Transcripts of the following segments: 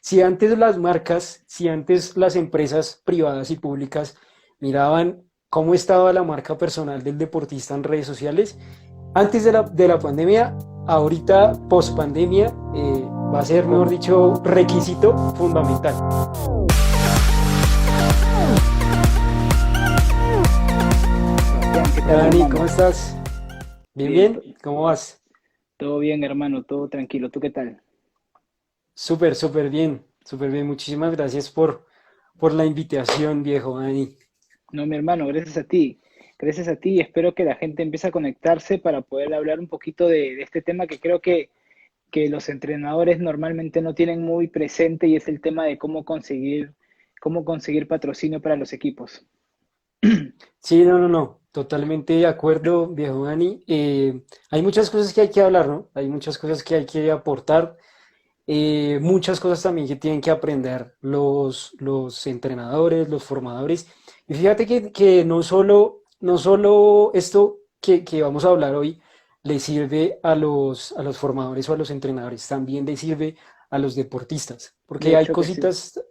Si antes las marcas, si antes las empresas privadas y públicas miraban cómo estaba la marca personal del deportista en redes sociales, antes de la pandemia, ahorita post pandemia, va a ser, mejor dicho, requisito fundamental. Sebastián, ¿qué Hola tal, Dani, hermano? ¿cómo estás? Bien, Bien, bien, ¿cómo vas? todo bien, hermano, todo tranquilo. ¿Tú qué tal? Súper, súper bien, súper bien. Muchísimas gracias por la invitación, viejo Dani. No, mi hermano, gracias a ti. Gracias a ti y espero que la gente empiece a conectarse para poder hablar un poquito de este tema que creo que los entrenadores normalmente no tienen muy presente y es el tema de cómo conseguir patrocinio para los equipos. Sí, no, no, no, totalmente de acuerdo, viejo Dani. Hay muchas cosas que hay que hablar, ¿no? Hay muchas cosas que hay que aportar, muchas cosas también que tienen que aprender los entrenadores, los formadores. Y fíjate que no solo esto que vamos a hablar hoy le sirve a los formadores o a los entrenadores, también le sirve a los deportistas, De porque hay hecho que sí. cositas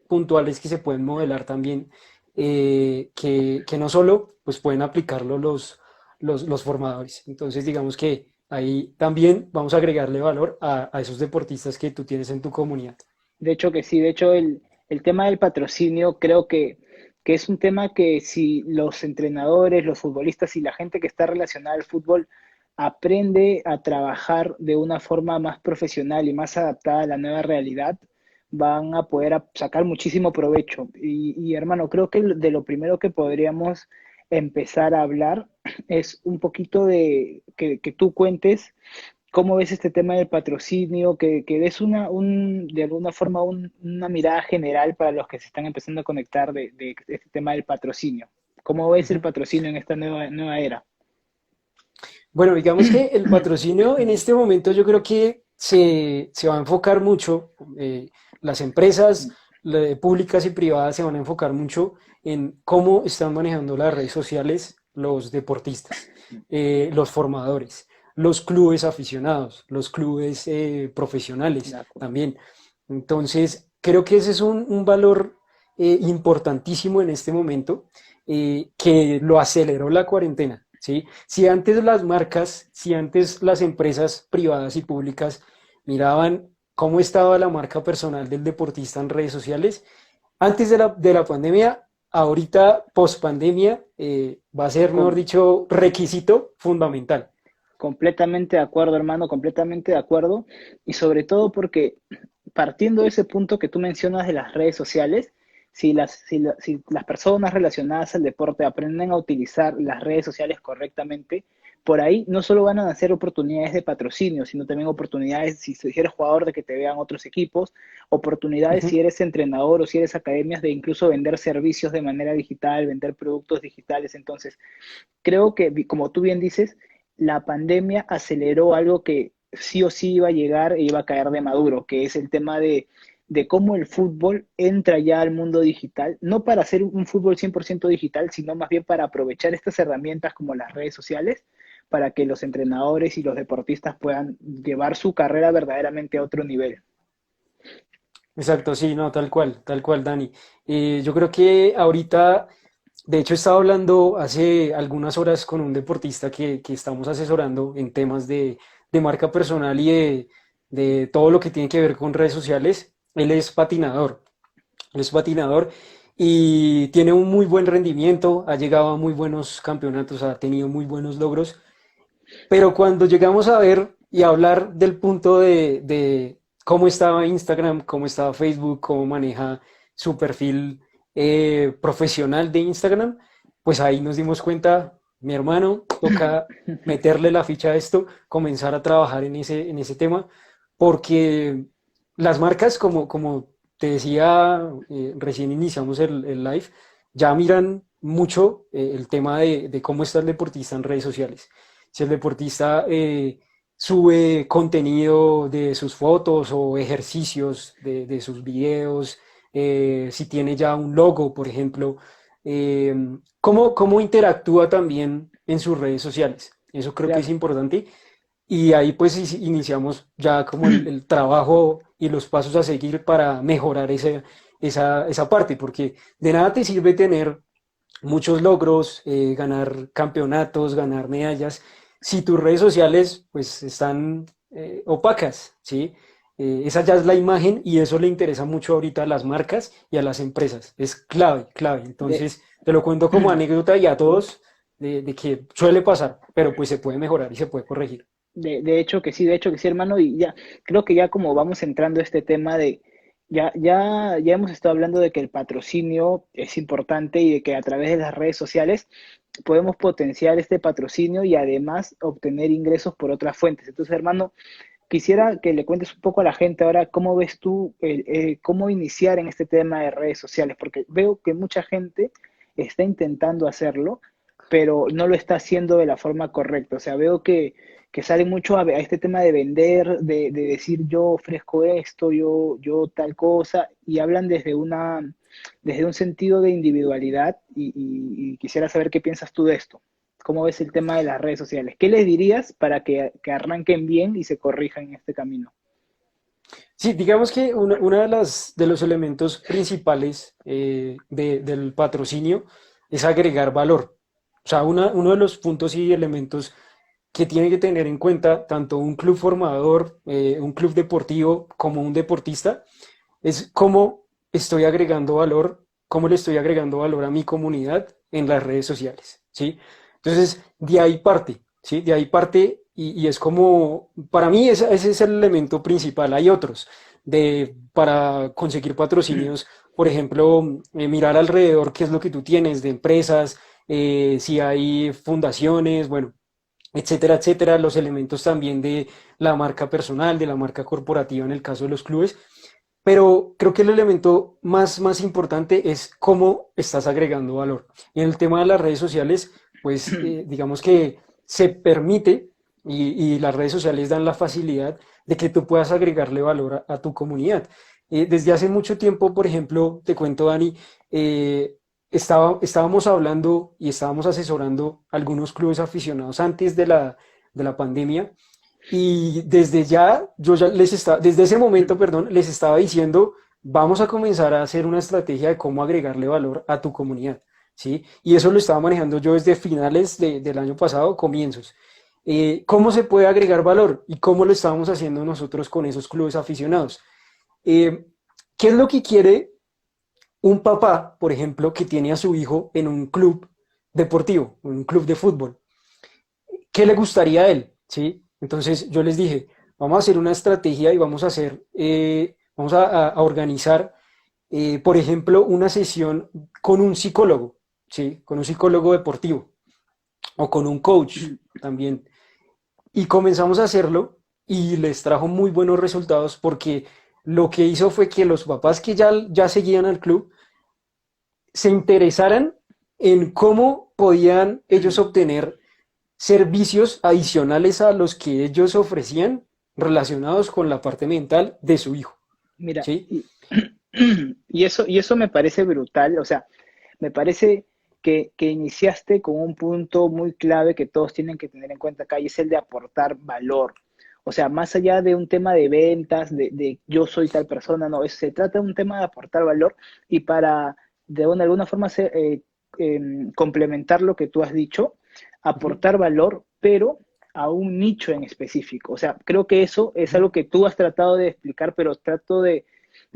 puntuales que se pueden modelar también, que no solo pues pueden aplicarlo los formadores. Entonces, digamos que ahí también vamos a agregarle valor a esos deportistas que tú tienes en tu comunidad. De hecho que sí, de hecho el tema del patrocinio creo que es un tema que si los entrenadores, los futbolistas y la gente que está relacionada al fútbol aprende a trabajar de una forma más profesional y más adaptada a la nueva realidad, van a poder sacar muchísimo provecho. Y hermano, creo que de lo primero que podríamos empezar a hablar es un poquito de que tú cuentes. ¿Cómo ves este tema del patrocinio? Que des de alguna forma una mirada general para los que se están empezando a conectar de este tema del patrocinio. ¿Cómo ves el Ujú. patrocinio en esta nueva era? Bueno, digamos que el patrocinio en este momento yo creo que se va a enfocar mucho, las empresas públicas y privadas se van a enfocar mucho en cómo están manejando las redes sociales los deportistas, los formadores, los clubes aficionados, los clubes De profesionales acuerdo. también. Entonces, creo que ese es un valor importantísimo en este momento, que lo aceleró la cuarentena, ¿sí? Si antes las marcas, si antes las empresas privadas y públicas miraban cómo estaba la marca personal del deportista en redes sociales, antes de la pandemia, ahorita post pandemia, va a ser, mejor Com- dicho, requisito fundamental. Completamente de acuerdo, hermano, completamente de acuerdo. Y sobre todo porque partiendo de ese punto que tú mencionas de las redes sociales, si las personas relacionadas al deporte aprenden a utilizar las redes sociales correctamente, por ahí no solo van a nacer oportunidades de patrocinio, sino también oportunidades, si eres jugador, de que te vean otros equipos, oportunidades si Ujú. eres entrenador o si eres academias de incluso vender servicios de manera digital, vender productos digitales. Entonces, creo que, como tú bien dices, la pandemia aceleró algo que sí o sí iba a llegar e iba a caer de maduro, que es el tema de cómo el fútbol entra ya al mundo digital, no para hacer un fútbol 100% digital, sino más bien para aprovechar estas herramientas como las redes sociales, para que los entrenadores y los deportistas puedan llevar su carrera verdaderamente a otro nivel. Exacto, sí, no, tal cual, Dani. Yo creo que ahorita, de hecho, estaba hablando hace algunas horas con un deportista que estamos asesorando en temas de marca personal y de todo lo que tiene que ver con redes sociales. Él es patinador y tiene un muy buen rendimiento, ha llegado a muy buenos campeonatos, ha tenido muy buenos logros, pero cuando llegamos a ver y a hablar del punto de cómo estaba Instagram, cómo estaba Facebook, cómo maneja su perfil profesional de Instagram, pues ahí nos dimos cuenta, mi hermano, toca meterle la ficha a esto, comenzar a trabajar en ese tema, porque las marcas, como te decía, recién iniciamos el live, ya miran mucho el tema de cómo está el deportista en redes sociales. Si el deportista sube contenido de sus fotos o ejercicios de sus videos, si tiene ya un logo, por ejemplo, eh, cómo interactúa también en sus redes sociales. Eso creo que es Claro. importante. Y ahí pues iniciamos ya como el trabajo y los pasos a seguir para mejorar esa parte, porque de nada te sirve tener muchos logros, ganar campeonatos, ganar medallas, si tus redes sociales pues están opacas, ¿sí? Esa ya es la imagen y eso le interesa mucho ahorita a las marcas y a las empresas. Es clave, clave. De, Entonces, te lo cuento como anécdota y a todos de que suele pasar, pero pues se puede mejorar y se puede corregir. de hecho que sí, de hecho que sí, hermano, y ya, creo que ya como vamos entrando a este tema de, ya hemos estado hablando de que el patrocinio es importante y de que a través de las redes sociales podemos potenciar este patrocinio y además obtener ingresos por otras fuentes. Entonces, hermano, quisiera que le cuentes un poco a la gente ahora cómo ves tú, cómo iniciar en este tema de redes sociales, porque veo que mucha gente está intentando hacerlo, pero no lo está haciendo de la forma correcta. O sea, veo que sale mucho a este tema de vender, de decir yo ofrezco esto, yo tal cosa, y hablan desde un sentido de individualidad y quisiera saber qué piensas tú de esto. ¿Cómo ves el tema de las redes sociales? ¿Qué les dirías para que arranquen bien y se corrijan en este camino? Sí, digamos que una de los elementos principales del patrocinio es agregar valor. O sea, uno de los puntos y elementos que tiene que tener en cuenta tanto un club formador, un club deportivo como un deportista, es cómo estoy agregando valor, cómo le estoy agregando valor a mi comunidad en las redes sociales, ¿sí? Entonces, de ahí parte, ¿sí? De ahí parte y es como, para mí ese es el elemento principal. Hay otros para conseguir patrocinios, por ejemplo, mirar alrededor qué es lo que tú tienes de empresas, si hay fundaciones, bueno, etcétera, etcétera, los elementos también de la marca personal, de la marca corporativa en el caso de los clubes, pero creo que el elemento más importante es cómo estás agregando valor. Y en el tema de las redes sociales, pues digamos que se permite y las redes sociales dan la facilidad de que tú puedas agregarle valor a tu comunidad. Desde hace mucho tiempo, por ejemplo, te cuento, Dani, estábamos hablando y estábamos asesorando algunos clubes aficionados antes de la pandemia y desde ese momento, perdón, les estaba diciendo, vamos a comenzar a hacer una estrategia de cómo agregarle valor a tu comunidad, ¿sí? Y eso lo estaba manejando yo desde finales del año pasado, comienzos. ¿Cómo se puede agregar valor y cómo lo estábamos haciendo nosotros con esos clubes aficionados? Eh, ¿Qué es lo que quiere un papá, por ejemplo, que tiene a su hijo en un club deportivo, en un club de fútbol? ¿Qué le gustaría a él? ¿Sí? Entonces yo les dije, vamos a hacer una estrategia y vamos a organizar, por ejemplo, una sesión con un psicólogo, ¿sí? Con un psicólogo deportivo o con un coach también. Y comenzamos a hacerlo y les trajo muy buenos resultados porque lo que hizo fue que los papás que ya seguían al club se interesaran en cómo podían ellos obtener servicios adicionales a los que ellos ofrecían relacionados con la parte mental de su hijo, Mira, ¿sí? y eso me parece brutal, o sea, me parece que iniciaste con un punto muy clave que todos tienen que tener en cuenta acá y es el de aportar valor. O sea, más allá de un tema de ventas, de yo soy tal persona, no, se trata de un tema de aportar valor y para de alguna forma complementar lo que tú has dicho, Ujú. aportar valor, pero a un nicho en específico. O sea, creo que eso es Ujú. algo que tú has tratado de explicar, pero trato de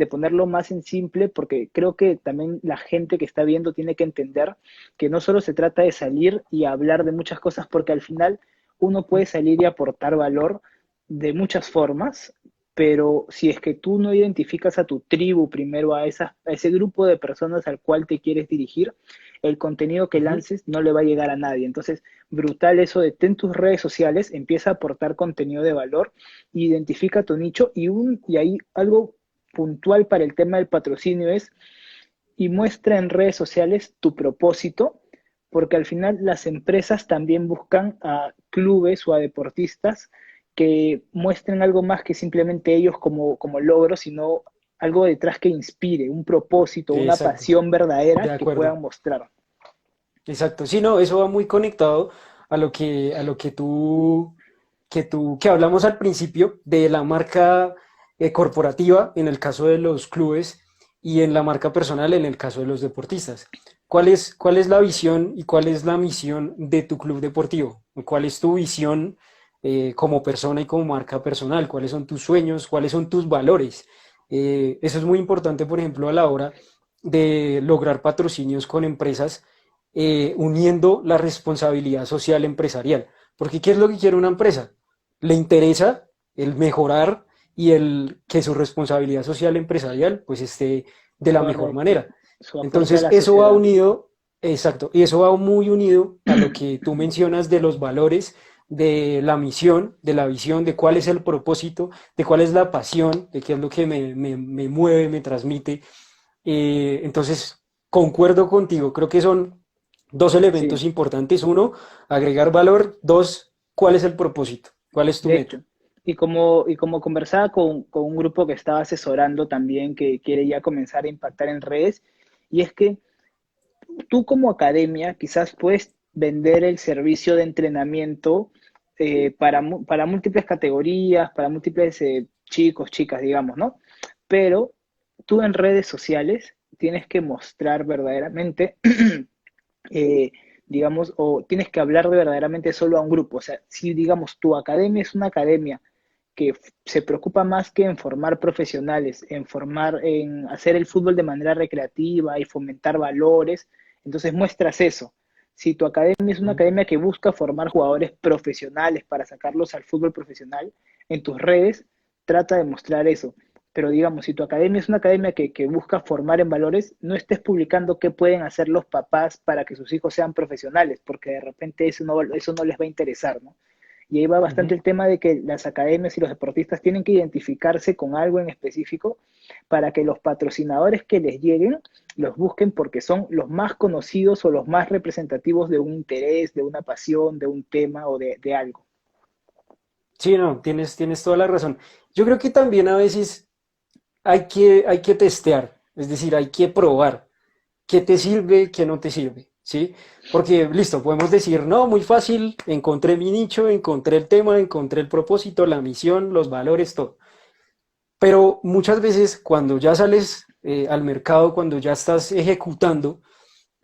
ponerlo más en simple porque creo que también la gente que está viendo tiene que entender que no solo se trata de salir y hablar de muchas cosas, porque al final uno puede salir y aportar valor de muchas formas, pero si es que tú no identificas a tu tribu primero, a ese grupo de personas al cual te quieres dirigir, el contenido que Ujú. lances no le va a llegar a nadie. Entonces, brutal eso de ten tus redes sociales, empieza a aportar contenido de valor, identifica tu nicho y ahí algo puntual para el tema del patrocinio es y muestra en redes sociales tu propósito, porque al final las empresas también buscan a clubes o a deportistas que muestren algo más que simplemente ellos como logro, sino algo detrás que inspire, un propósito, una Exacto, pasión verdadera de que acuerdo. puedan mostrar. Exacto. Sí, no, eso va muy conectado a lo que hablamos al principio de la marca corporativa en el caso de los clubes y en la marca personal en el caso de los deportistas. ¿Cuál es la visión y cuál es la misión de tu club deportivo? ¿Cuál es tu visión como persona y como marca personal? ¿Cuáles son tus sueños? ¿Cuáles son tus valores? Eso es muy importante, por ejemplo, a la hora de lograr patrocinios con empresas, uniendo la responsabilidad social empresarial. Porque ¿qué es lo que quiere una empresa? Le interesa el mejorar y el que su responsabilidad social empresarial pues esté de la mejor Correcto. manera. Su aporte a Entonces, la eso va sociedad. unido, exacto, y eso va muy unido a lo que tú mencionas de los valores, de la misión, de la visión, de cuál es el propósito, de cuál es la pasión, de qué es lo que me mueve, me transmite. Entonces, concuerdo contigo, creo que son dos elementos Sí, importantes. Uno, agregar valor. Dos, ¿cuál es el propósito? ¿Cuál es tu de meta? hecho. Y como conversaba con un grupo que estaba asesorando también, que quiere ya comenzar a impactar en redes, y es que tú como academia quizás puedes vender el servicio de entrenamiento para múltiples categorías, para múltiples chicos, chicas, digamos, ¿no? Pero tú en redes sociales tienes que mostrar verdaderamente, eh, digamos, o tienes que hablar de verdaderamente solo a un grupo. O sea, si, digamos, tu academia es una academia que se preocupa más que en formar profesionales, en hacer el fútbol de manera recreativa y fomentar valores, entonces muestras eso. Si tu academia es una Ujú. academia que busca formar jugadores profesionales para sacarlos al fútbol profesional, en tus redes trata de mostrar eso. Pero digamos, si tu academia es una academia que busca formar en valores, no estés publicando qué pueden hacer los papás para que sus hijos sean profesionales, porque de repente eso no les va a interesar, ¿no? Y ahí va bastante Ujú. el tema de que las academias y los deportistas tienen que identificarse con algo en específico para que los patrocinadores que les lleguen los busquen porque son los más conocidos o los más representativos de un interés, de una pasión, de un tema o de algo. Sí, no, tienes toda la razón. Yo creo que también a veces hay que testear, es decir, hay que probar qué te sirve, qué no te sirve, ¿sí? Porque, listo, podemos decir, no, muy fácil, encontré mi nicho, encontré el tema, encontré el propósito, la misión, los valores, todo. Pero muchas veces cuando ya sales al mercado, cuando ya estás ejecutando,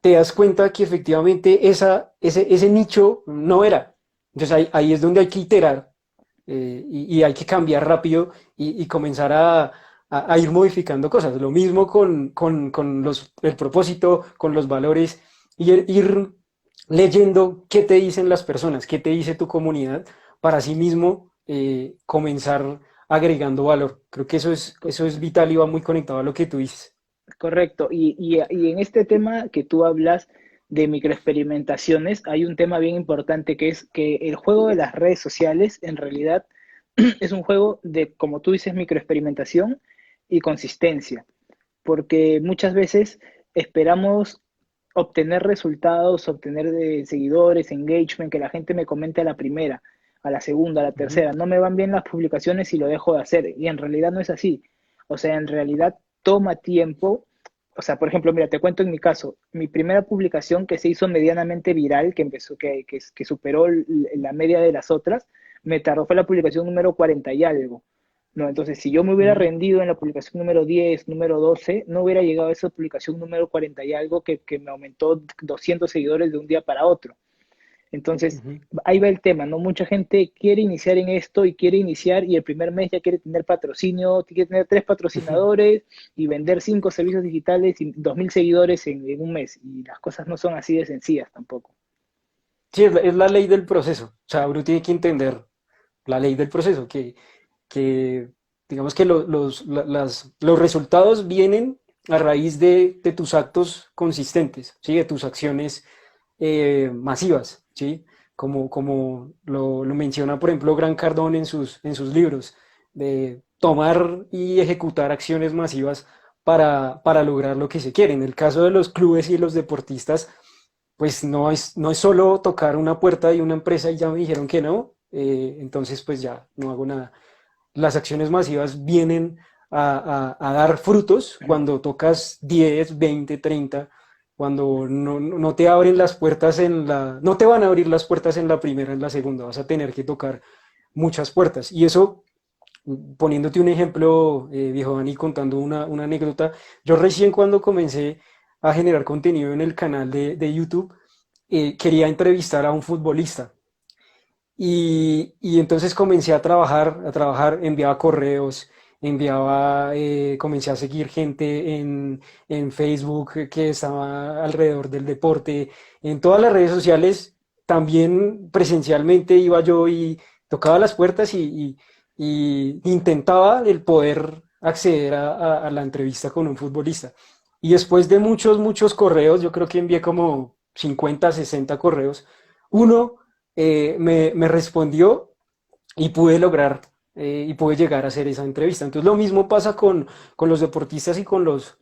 te das cuenta que efectivamente ese nicho no era. Entonces ahí es donde hay que iterar, y hay que cambiar rápido y comenzar a ir modificando cosas. Lo mismo con el propósito, con los valores, y ir leyendo qué te dicen las personas, qué te dice tu comunidad, para sí mismo comenzar agregando valor. Creo que eso es vital y va muy conectado a lo que tú dices. Correcto. Y en este tema que tú hablas de microexperimentaciones, hay un tema bien importante que es que el juego de las redes sociales en realidad es un juego de, como tú dices, microexperimentación y consistencia, porque muchas veces esperamos obtener resultados, obtener seguidores, engagement, que la gente me comente a la primera, a la segunda, a la Ujú. tercera. No me van bien las publicaciones y lo dejo de hacer. Y en realidad no es así. O sea, en realidad toma tiempo. O sea, por ejemplo, mira, te cuento en mi caso, mi primera publicación que se hizo medianamente viral, que superó la media de las otras, me tardó, fue la publicación número 40 y algo. No, entonces, si yo me hubiera Ujú. rendido en la publicación número 10, número 12, no hubiera llegado a esa publicación número 40 y algo que me aumentó 200 seguidores de un día para otro. Entonces, Ujú. ahí va el tema, ¿no? Mucha gente quiere iniciar en esto y quiere iniciar y el primer mes ya quiere tener patrocinio, quiere tener 3 patrocinadores y vender 5 servicios digitales y 2.000 seguidores en un mes. Y las cosas no son así de sencillas tampoco. Sí, es la ley del proceso. O sea, uno tiene que entender la ley del proceso, que digamos que los resultados vienen a raíz de tus actos consistentes, ¿sí? De tus acciones masivas, ¿sí? Como lo menciona, por ejemplo, Gran Cardón en sus libros, de tomar y ejecutar acciones masivas para lograr lo que se quiere. En el caso de los clubes y los deportistas, pues no es solo tocar una puerta de una empresa y ya me dijeron que no, entonces pues ya no hago nada. Las acciones masivas vienen a dar frutos cuando tocas 10, 20, 30, cuando no te abren las puertas no te van a abrir las puertas en la primera, en la segunda, vas a tener que tocar muchas puertas. Y eso Poniéndote un ejemplo, viejo Dani, contando una anécdota, yo recién cuando comencé a generar contenido en el canal de YouTube, quería entrevistar a un futbolista. Y entonces comencé a trabajar, enviaba correos, comencé a seguir gente en Facebook que estaba alrededor del deporte, en todas las redes sociales, también presencialmente iba yo y tocaba las puertas y intentaba el poder acceder a la entrevista con un futbolista. Y después de muchos correos, yo creo que envié como 50 60 correos, uno me respondió y pude lograr y pude llegar a hacer esa entrevista. Entonces lo mismo pasa con los deportistas y con los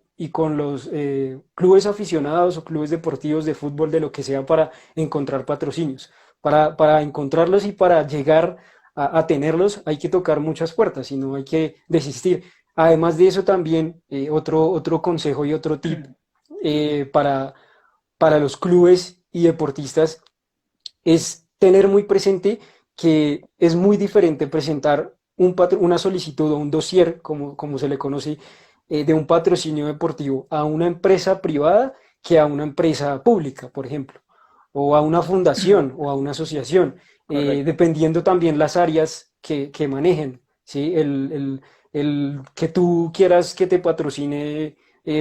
clubes aficionados o clubes deportivos de fútbol, de lo que sea, para encontrar patrocinios. Para encontrarlos y para llegar a tenerlos hay que tocar muchas puertas y no hay que desistir. Además de eso también, otro consejo y otro tip para los clubes y deportistas es tener muy presente que es muy diferente presentar una solicitud o un dossier, como se le conoce, de un patrocinio deportivo a una empresa privada que a una empresa pública, por ejemplo, o a una fundación o a una asociación, Correcto. dependiendo también las áreas que manejen, ¿sí? El que tú quieras que te patrocine,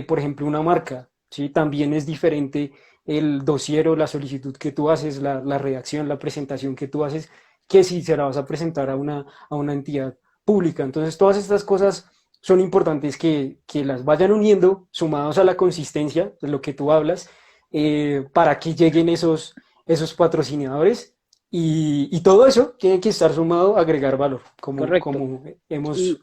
por ejemplo, una marca, ¿sí? También es diferente el dossier o la solicitud que tú haces, la redacción, la presentación que tú haces, que si se la vas a presentar a una entidad pública. Entonces, todas estas cosas son importantes que las vayan uniendo, sumados a la consistencia de lo que tú hablas, para que lleguen esos patrocinadores. Y todo eso tiene que estar sumado a agregar valor, Correcto. como hemos... Y,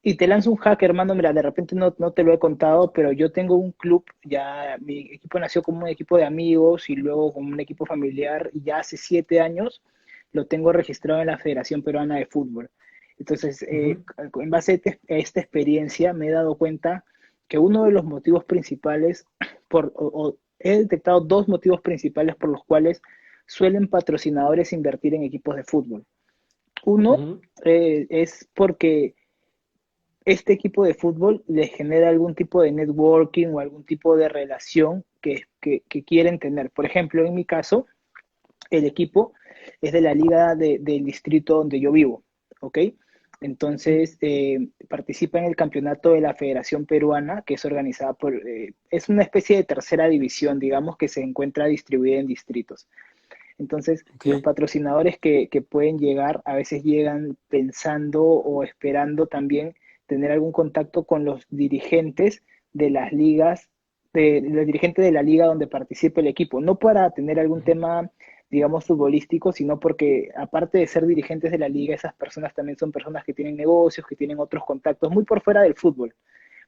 y te lanzo un hack, hermano, mira, de repente no te lo he contado, pero yo tengo un club, ya mi equipo nació como un equipo de amigos y luego como un equipo familiar, y ya hace 7 años lo tengo registrado en la Federación Peruana de Fútbol. Entonces, Ujú, en base a esta experiencia, me he dado cuenta que uno de los motivos principales, he detectado dos motivos principales por los cuales suelen patrocinadores invertir en equipos de fútbol. Uno, ujú, es porque este equipo de fútbol les genera algún tipo de networking o algún tipo de relación que quieren tener. Por ejemplo, en mi caso, el equipo es de la liga del distrito donde yo vivo, ¿ok? ujú. Entonces, participa en el campeonato de la Federación Peruana, que es organizada es una especie de tercera división, digamos, que se encuentra distribuida en distritos. Entonces, Ok, los patrocinadores que pueden llegar, a veces llegan pensando o esperando también tener algún contacto con los dirigentes de las ligas, los dirigentes de la liga donde participe el equipo, no para tener algún ujú, tema, digamos, futbolístico, sino porque aparte de ser dirigentes de la liga, esas personas también son personas que tienen negocios, que tienen otros contactos muy por fuera del fútbol,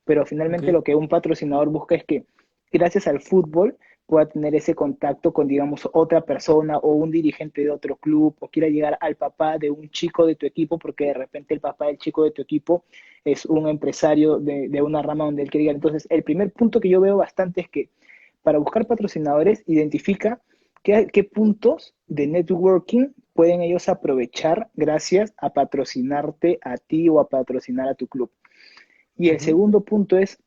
pero ok. finalmente lo que un patrocinador busca es que gracias al fútbol pueda tener ese contacto con, digamos, otra persona o un dirigente de otro club, o quiera llegar al papá de un chico de tu equipo, porque de repente el papá del chico de tu equipo es un empresario de una rama donde él quiere llegar. Entonces, el primer punto que yo veo bastante es que para buscar patrocinadores, identifica qué puntos de networking pueden ellos aprovechar gracias a patrocinarte a ti o a patrocinar a tu club. Y el Ujú, segundo punto es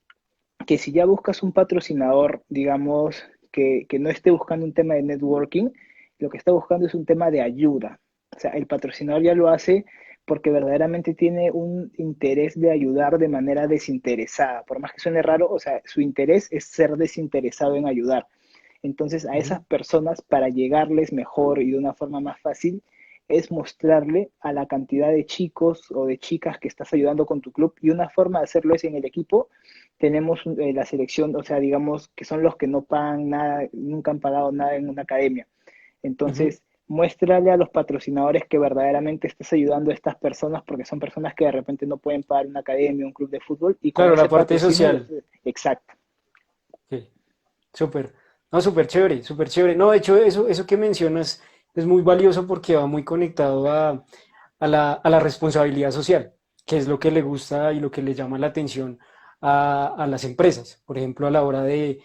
que si ya buscas un patrocinador, digamos, que no esté buscando un tema de networking, lo que está buscando es un tema de ayuda. O sea, el patrocinador ya lo hace porque verdaderamente tiene un interés de ayudar de manera desinteresada. Por más que suene raro, o sea, su interés es ser desinteresado en ayudar. Entonces, a ujú. esas personas, para llegarles mejor y de una forma más fácil, es mostrarle a la cantidad de chicos o de chicas que estás ayudando con tu club. Y una forma de hacerlo es en el equipo. Tenemos la selección, o sea, digamos que son los que no pagan nada, nunca han pagado nada en una academia. Ujú. Entonces, muéstrale a los patrocinadores que verdaderamente estás ayudando a estas personas, porque son personas que de repente no pueden pagar una academia, un club de fútbol, y con Claro, la ese parte patrocinio, social. exacto. Sí, súper. No, súper chévere, súper chévere. No, de hecho, eso que mencionas es muy valioso porque va muy conectado a la responsabilidad social, que es lo que le gusta y lo que le llama la atención a las empresas, por ejemplo, a la hora de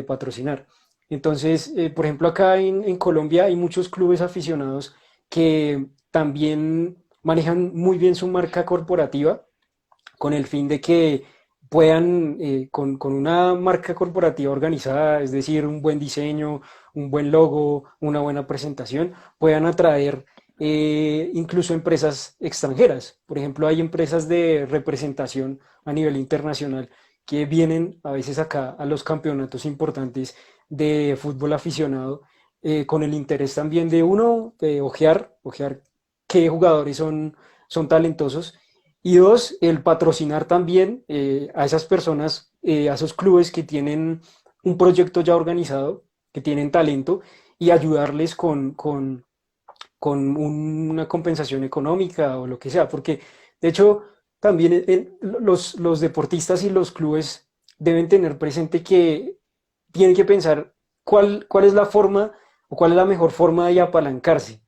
patrocinar. Entonces, por ejemplo, acá en Colombia hay muchos clubes aficionados que también manejan muy bien su marca corporativa con el fin de que puedan, con una marca corporativa organizada, es decir, un buen diseño, un buen logo, una buena presentación, puedan atraer incluso empresas extranjeras. Por ejemplo, hay empresas de representación a nivel internacional que vienen a veces acá a los campeonatos importantes de fútbol aficionado, con el interés también de uno, de ojear qué jugadores son talentosos, y dos, el patrocinar también a esas personas, a esos clubes que tienen un proyecto ya organizado, que tienen talento, y ayudarles con una compensación económica o lo que sea, porque de hecho también los deportistas y los clubes deben tener presente que tienen que pensar cuál es la forma o cuál es la mejor forma de apalancarse.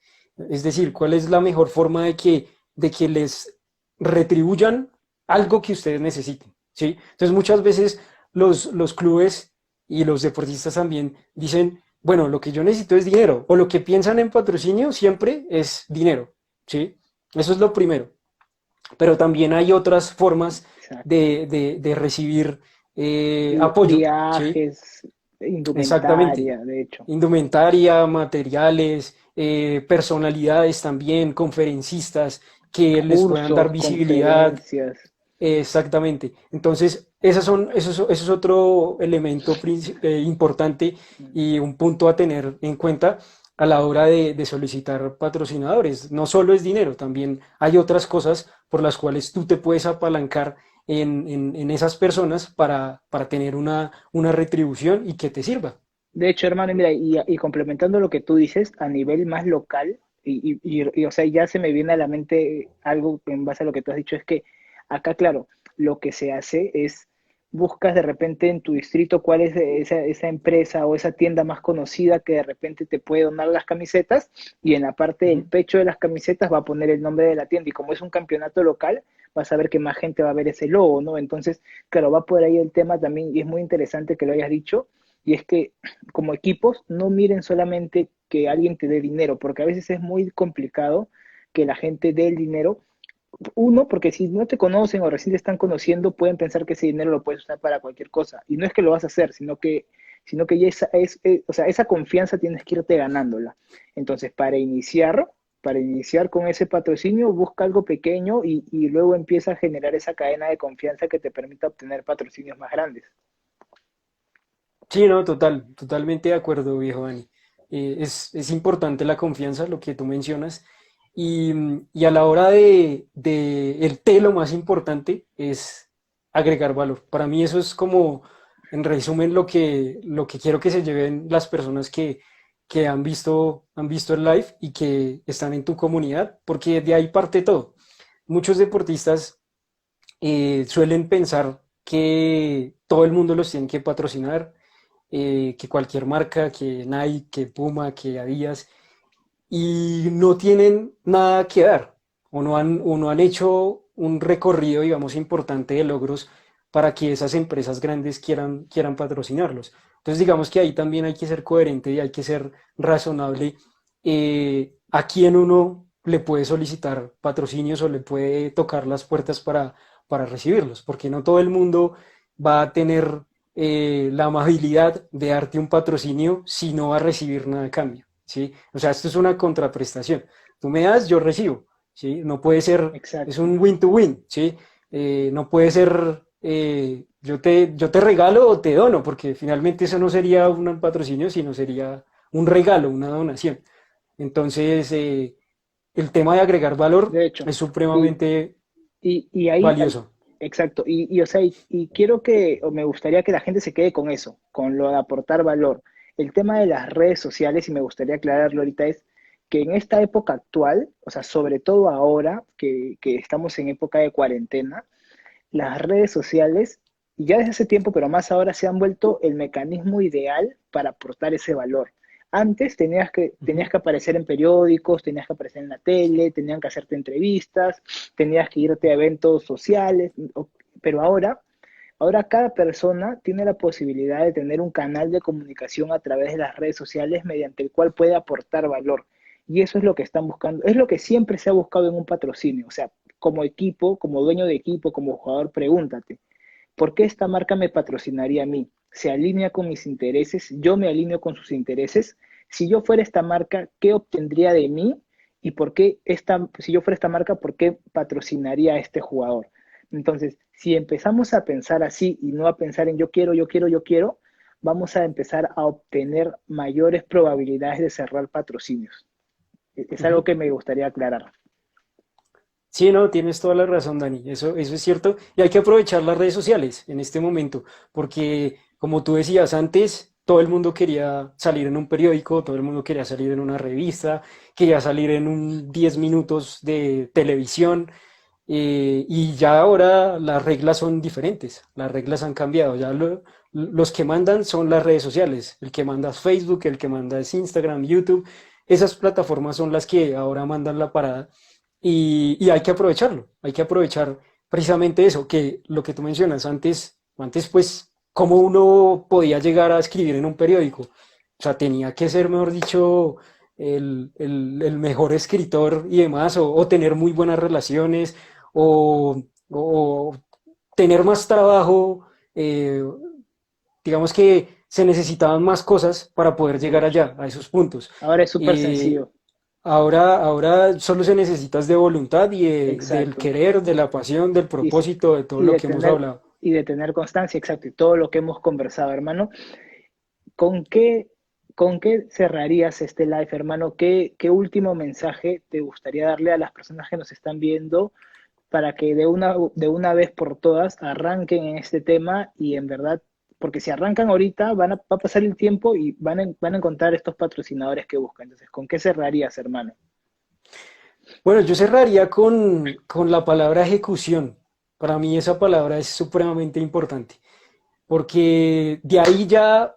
Es decir, cuál es la mejor forma de que les retribuyan algo que ustedes necesiten, ¿sí? Entonces muchas veces los clubes y los deportistas también dicen, bueno, lo que yo necesito es dinero, o lo que piensan en patrocinio siempre es dinero, ¿sí? Eso es lo primero. Pero también hay otras formas Exacto. de recibir apoyo, ¿sí? Viajes, Exactamente. indumentaria, de hecho, Indumentaria, materiales, personalidades también, conferencistas que les puedan dar cursos, visibilidad. conferencias. Exactamente. Entonces, eso es otro elemento importante y un punto a tener en cuenta a la hora de solicitar patrocinadores. No solo es dinero, también hay otras cosas por las cuales tú te puedes apalancar en esas personas para tener una retribución y que te sirva. De hecho, hermano, mira, y complementando lo que tú dices, a nivel más local, o sea, ya se me viene a la mente algo en base a lo que tú has dicho, es que acá, claro, lo que se hace es, buscas de repente en tu distrito cuál es esa empresa o esa tienda más conocida que de repente te puede donar las camisetas, y en la parte del Ujú. pecho de las camisetas va a poner el nombre de la tienda, y como es un campeonato local, vas a ver que más gente va a ver ese logo, ¿no? Entonces, claro, va por ahí el tema también, y es muy interesante que lo hayas dicho, y es que como equipos no miren solamente que alguien te dé dinero, porque a veces es muy complicado que la gente dé el dinero. Uno, porque si no te conocen o recién te están conociendo, pueden pensar que ese dinero lo puedes usar para cualquier cosa. Y no es que lo vas a hacer, sino que ya o sea, esa confianza tienes que irte ganándola. Entonces, para iniciar con ese patrocinio, busca algo pequeño y luego empieza a generar esa cadena de confianza que te permita obtener patrocinios más grandes. Sí, no, totalmente de acuerdo, viejo Dani. Es importante la confianza, lo que tú mencionas, y a la hora el té, lo más importante es agregar valor. Para mí eso es como, en resumen, lo que quiero que se lleven las personas que han visto el live y que están en tu comunidad, porque de ahí parte todo. Muchos deportistas suelen pensar que todo el mundo los tiene que patrocinar, que cualquier marca, que Nike, que Puma, que Adidas, y no tienen nada que dar, o no han hecho un recorrido, digamos, importante de logros para que esas empresas grandes quieran patrocinarlos. Entonces, digamos que ahí también hay que ser coherente y hay que ser razonable, a quién uno le puede solicitar patrocinios o le puede tocar las puertas para recibirlos, porque no todo el mundo va a tener la amabilidad de darte un patrocinio si no va a recibir nada a cambio, ¿sí? O sea, esto es una contraprestación. Tú me das, yo recibo, ¿sí? No puede ser, es Exacto. un win to win, ¿sí? No puede ser, yo te regalo o te dono, porque finalmente eso no sería un patrocinio, sino sería un regalo, una donación. Entonces, el tema de agregar valor De hecho, es y, supremamente y ahí, valioso. exacto, o sea, y quiero o me gustaría que la gente se quede con eso, con lo de aportar valor. El tema de las redes sociales, y me gustaría aclararlo ahorita, es que en esta época actual, o sea, sobre todo ahora que estamos en época de cuarentena, las redes sociales, y ya desde hace tiempo, pero más ahora se han vuelto el mecanismo ideal para aportar ese valor. Antes tenías Ujú. que aparecer en periódicos, tenías que aparecer en la tele, tenían que hacerte entrevistas, tenías que irte a eventos sociales, pero ahora cada persona tiene la posibilidad de tener un canal de comunicación a través de las redes sociales mediante el cual puede aportar valor. Y eso es lo que están buscando, es lo que siempre se ha buscado en un patrocinio. O sea, como equipo, como dueño de equipo, como jugador, pregúntate, ¿por qué esta marca me patrocinaría a mí? ¿Se alinea con mis intereses? ¿Yo me alineo con sus intereses? Si yo fuera esta marca, ¿qué obtendría de mí? ¿Y por qué si yo fuera esta marca, por qué patrocinaría a este jugador? Entonces, si empezamos a pensar así y no a pensar en yo quiero, yo quiero, yo quiero, vamos a empezar a obtener mayores probabilidades de cerrar patrocinios. Es algo Ujú. que me gustaría aclarar. Sí, no, tienes toda la razón, Dani. Eso es cierto. Y hay que aprovechar las redes sociales en este momento, porque como tú decías antes, todo el mundo quería salir en un periódico, todo el mundo quería salir en una revista, quería salir en un 10 minutos de televisión. Y ya ahora las reglas son diferentes, las reglas han cambiado. Los que mandan son las redes sociales. El que manda es Facebook, el que manda es Instagram, YouTube. Esas plataformas son las que ahora mandan la parada y hay que aprovecharlo, hay que aprovechar precisamente eso, que lo que tú mencionas antes pues, ¿cómo uno podía llegar a escribir en un periódico? O sea, tenía que ser, mejor dicho, el mejor escritor y demás, o tener muy buenas relaciones, o tener más trabajo, digamos que se necesitaban más cosas para poder llegar Mucho. allá, a esos puntos. Ahora es súper Eh, sencillo. ahora solo se necesitas de voluntad y del Exacto. querer, de la pasión, del Y, propósito, de todo y lo de que hemos tener, hablado. y de tener constancia, exacto, y todo lo que hemos conversado, hermano. ¿Con qué, con qué cerrarías este live, hermano? ¿Qué último mensaje te gustaría darle a las personas que nos están viendo para que de una vez por todas arranquen en este tema y en verdad, porque si arrancan ahorita, va a pasar el tiempo y van a encontrar estos patrocinadores que buscan? Entonces, ¿con qué cerrarías, hermano? Bueno, yo cerraría con la palabra ejecución. Para mí esa palabra es supremamente importante, porque de ahí ya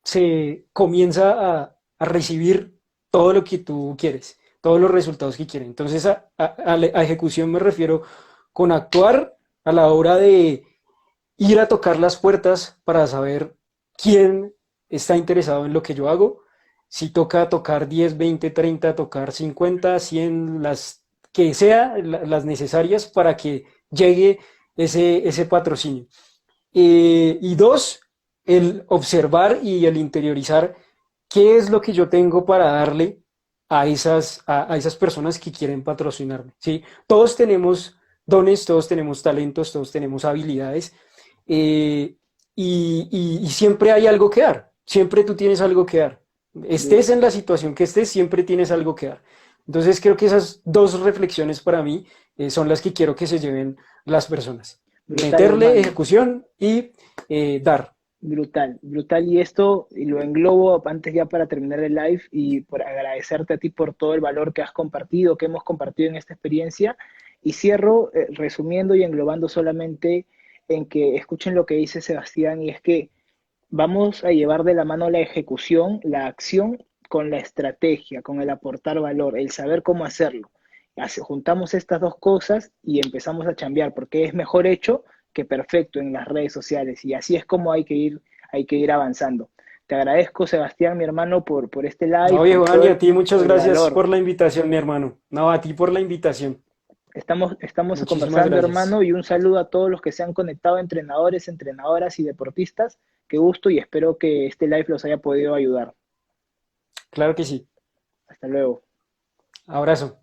se comienza a recibir todo lo que tú quieres, todos los resultados que quieres. Entonces, a ejecución me refiero con actuar a la hora de ir a tocar las puertas para saber quién está interesado en lo que yo hago. Si toca tocar 10, 20, 30, tocar 50, 100, las que sea, las necesarias para que llegue ese patrocinio. Y dos, el observar y el interiorizar qué es lo que yo tengo para darle a esas personas que quieren patrocinarme, ¿sí? Todos tenemos dones, todos tenemos talentos, todos tenemos habilidades, eh, y siempre hay algo que dar, siempre tú tienes algo que dar. Estés en la situación que estés, siempre tienes algo que dar. Entonces creo que esas dos reflexiones para mí son las que quiero que se lleven las personas. Brutal, Meterle hermano. ejecución y dar. Brutal, brutal. Y esto y lo englobo antes ya para terminar el live y por agradecerte a ti por todo el valor que has compartido, que hemos compartido en esta experiencia. Y cierro resumiendo y englobando solamente en que escuchen lo que dice Sebastián y es que vamos a llevar de la mano la ejecución, la acción con la estrategia, con el aportar valor, el saber cómo hacerlo. Juntamos estas dos cosas y empezamos a chambear, porque es mejor hecho que perfecto en las redes sociales. Y así es como hay que ir avanzando. Te agradezco, Sebastián, mi hermano, por este live, No, por viejo todo Dani, a ti muchas el gracias valor. por la invitación, mi hermano. No, a ti por la invitación. Estamos Muchísimas conversando, gracias. hermano, y un saludo a todos los que se han conectado, entrenadores, entrenadoras y deportistas. Qué gusto y espero que este live los haya podido ayudar. Claro que sí. Hasta luego. Abrazo.